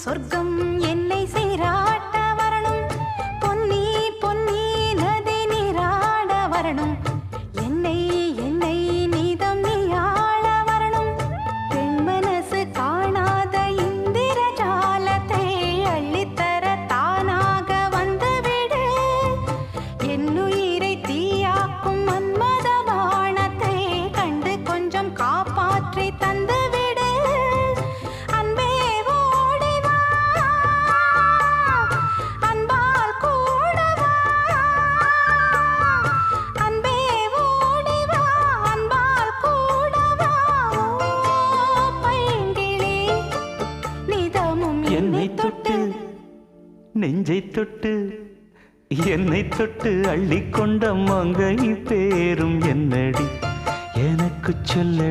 சொர்க்கம் என்னை சீராட்ட வரணும், பொன்னி பொன்னி நதி நீராட வரணும், என்னை என்னை நீதம் நீயாள வரணும். பெண் மனசு காணாத இந்திர ஜாலத்தை அள்ளித்தர தானாக வந்துவிடு. என்னுயிரை தீயாக்கும் மன்மத பாணத்தை கண்டு கொஞ்சம் காப்பாற்றி தந்துவிடு. அன்பே ஓடி வா, அன்பால் கூட வா. அன்பே ஓடி வா, அன்பால் கூட வா. ஓ பைங்கிளி, நிதமும் என்னை தொட்டு நெஞ்சை தொட்டு என்னை தொட்டு அள்ளிக்கொண்ட மங்கை பேரும் என்னடி எனக்கு சொல்லடி.